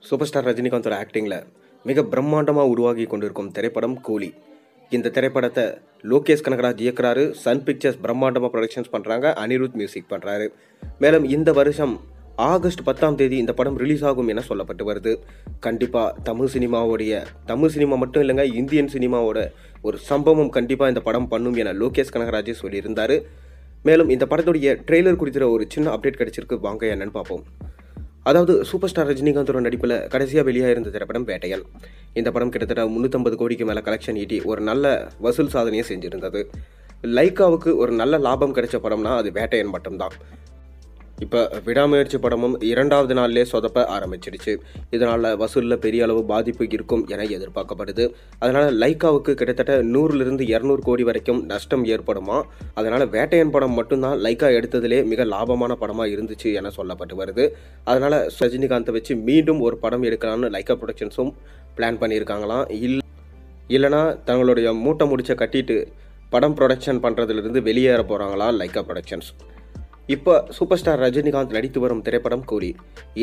Super star ரஜினிகாந்தோட ஆக்டிங்கில் மிக பிரம்மாண்டமாக உருவாகி கொண்டிருக்கும் திரைப்படம் கூலி. இந்த திரைப்படத்தை லோகேஷ் கனகராஜ் இயக்குறாரு. சன் பிக்சர்ஸ் பிரம்மாண்டமாக ப்ரொடக்ஷன்ஸ் பண்ணுறாங்க. அனிருத் மியூசிக் பண்ணுறாரு. மேலும் இந்த வருஷம் ஆகஸ்ட் 10 இந்த படம் ரிலீஸ் ஆகும் என சொல்லப்பட்டு வருது. கண்டிப்பாக தமிழ் சினிமா மட்டும் இல்லைங்க, இந்தியன் சினிமாவோட ஒரு சம்பவம் கண்டிப்பாக இந்த படம் பண்ணும் என லோகேஷ் கனகராஜே சொல்லியிருந்தார். மேலும் இந்த படத்துடைய ட்ரெய்லர் குறித்த ஒரு சின்ன அப்டேட் கிடைச்சிருக்கு. வாங்க என்னன்னு பார்ப்போம். அதாவது சூப்பர் ஸ்டார் ரஜினிகாந்தோட நடிப்பில் கடைசியாக வெளியாக இருந்த திரைப்படம் வேட்டையன். இந்த படம் கிட்டத்தட்ட 350 கோடிக்கு மேலே கலெக்ஷன் ஈட்டி ஒரு நல்ல வசூல் சாதனையை செஞ்சுருந்தது. லைக்காவுக்கு ஒரு நல்ல லாபம் கிடைச்ச படம்னா அது வேட்டையன் மட்டும்தான். இப்போ விடாமுயற்சி படமும் 2வது நாள்லேயே சொதப்ப ஆரம்பிச்சிடுச்சு. இதனால் வசூலில் பெரிய அளவு பாதிப்பு இருக்கும் என எதிர்பார்க்கப்படுது. அதனால் லைக்காவுக்கு கிட்டத்தட்ட 100லிருந்து 200 கோடி வரைக்கும் நஷ்டம் ஏற்படுமா. அதனால் வேட்டையன் படம் மட்டும்தான் லைக்கா எடுத்ததிலே மிக லாபமான படமாக இருந்துச்சு என சொல்லப்பட்டு வருது. அதனால் ரஜினிகாந்தை வச்சு மீண்டும் ஒரு படம் எடுக்கலாம்னு லைக்கா ப்ரொடக்ஷன்ஸும் பிளான் பண்ணியிருக்காங்களாம். இல்லைனா தங்களுடைய மூட்டை முடிச்ச கட்டிட்டு படம் ப்ரொடக்ஷன் பண்ணுறதுலேருந்து வெளியேற போகிறாங்களா லைக்கா ப்ரொடக்ஷன்ஸ். இப்போ சூப்பர் ஸ்டார் ரஜினிகாந்த் நடித்து வரும் திரைப்படம் கூலி.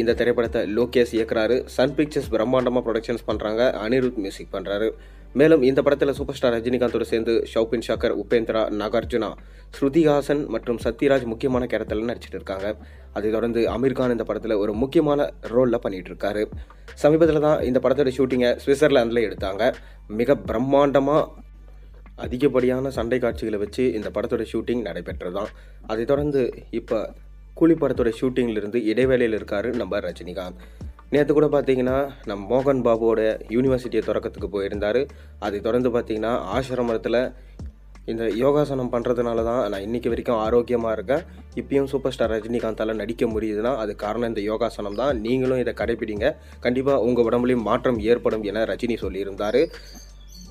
இந்த திரைப்படத்தை லோகேஷ் இயக்குறாரு. சன் பிக்சர்ஸ் பிரம்மாண்டமாக ப்ரொடக்ஷன்ஸ் பண்ணுறாங்க. அனிருத் மியூசிக் பண்ணுறாரு. மேலும் இந்த படத்தில் சூப்பர் ஸ்டார் ரஜினிகாந்தோடு சேர்ந்து ஷௌபின் ஷாக்கர், உபேந்திரா, நாகார்ஜுனா, ஸ்ருதிஹாசன் மற்றும் சத்யராஜ் முக்கியமான கேரக்டரில் நடிச்சிட்டு இருக்காங்க. அதை தொடர்ந்து அமீர் கான் இந்த படத்தில் ஒரு முக்கியமான ரோலில் பண்ணிகிட்டு இருக்காரு. சமீபத்தில் தான் இந்த படத்தோட ஷூட்டிங்கை சுவிட்சர்லாந்தில் எடுத்தாங்க. மிக பிரம்மாண்டமாக அதிகப்படியான சண்டை காட்சிகளை வச்சு இந்த படத்தோட ஷூட்டிங் நடைபெற்றதான். அதை தொடர்ந்து இப்போ கூலி படத்தோட ஷூட்டிங்கிலிருந்து இடைவேளையில் இருக்கார் நம்ம ரஜினிகாந்த். நேற்று கூட பார்த்தீங்கன்னா நம்ம மோகன் பாபுவோட யூனிவர்சிட்டியை திறக்கிறதுக்கு போயிருந்தார். அதை தொடர்ந்து பார்த்தீங்கன்னா ஆசிரமத்தில் இந்த யோகாசனம் பண்ணுறதுனால தான் நான் இன்றைக்கி வரைக்கும் ஆரோக்கியமாக இருக்கேன். இப்பயும் சூப்பர் ஸ்டார் ரஜினிகாந்தால் நடிக்க முடியுதுன்னா அது காரணம் இந்த யோகாசனம் தான். நீங்களும் இதை கடைப்பிடிங்க, கண்டிப்பாக உங்கள் உடம்புலையும் மாற்றம் ஏற்படும் என ரஜினி சொல்லியிருந்தார்.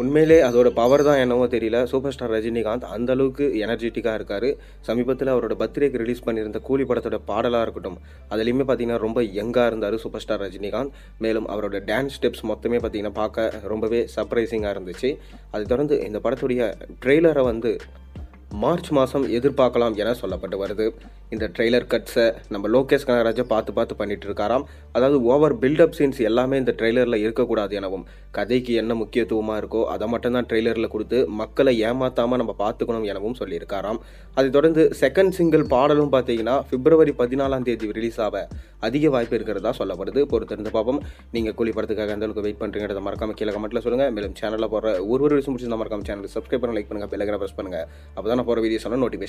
உண்மையிலே அதோட பவர் தான் என்னவோ தெரியல. சூப்பர் ஸ்டார் ரஜினிகாந்த் அந்தளவுக்கு எனர்ஜெட்டிக்காக இருக்கார். சமீபத்தில் அவரோட பர்த்டேக்கு ரிலீஸ் பண்ணியிருந்த கூலி படத்தோட பாடலாக இருக்கட்டும், அதுலேயுமே பார்த்தீங்கன்னா ரொம்ப யங்காக இருந்தார் சூப்பர் ஸ்டார் ரஜினிகாந்த். மேலும் அவரோட டான்ஸ் ஸ்டெப்ஸ் மொத்தமே பார்த்தீங்கன்னா பார்க்க ரொம்பவே சர்ப்ரைசிங்காக இருந்துச்சு. அதை தொடர்ந்து இந்த படத்துடைய ட்ரெய்லரை மார்ச் மாதம் எதிர்பார்க்கலாம் என சொல்லப்பட்டு வருது. இந்த ட்ரெய்லர் கட்ஸை நம்ம லோகேஷ் கனகராஜை பார்த்து பண்ணிட்டு இருக்காராம். அதாவது ஓவர் பில்டப் சீன்ஸ் எல்லாமே இந்த ட்ரெய்லரில் இருக்கக்கூடாது எனவும், கதைக்கு என்ன முக்கியத்துவமாக இருக்கோ அதை மட்டும்தான் ட்ரெய்லரில் கொடுத்து மக்களை ஏமாற்றாமல் நம்ம பார்த்துக்கணும் எனவும் சொல்லியிருக்காராம். அதை தொடர்ந்து செகண்ட் சிங்கிள் பாடலும் பார்த்தீங்கன்னா February 14 ரிலீஸ் ஆக அதிக வாய்ப்பு இருக்கிறதா சொல்லப்படுது. பொறுத்திருந்து பார்ப்போம். நீங்கள் கூலி படத்துக்காக அந்த அளவுக்கு வெயிட் பண்ணுறீங்கிறத மறக்காம கீழே கமெண்ட்டில் சொல்லுங்கள். மேலும் சேனலில் போகிற ஒரு விஷயம் முடிச்சு மறக்காம சேனல் சப்ஸ்கிரைப் பண்ண, லைக் பண்ணுங்கள், பெல் ஐகானை ப்ரெஸ் பண்ணுங்கள். அப்போ தான் நான் போகிற வீடியோஸ் நோட்டிஃபிகேஷன்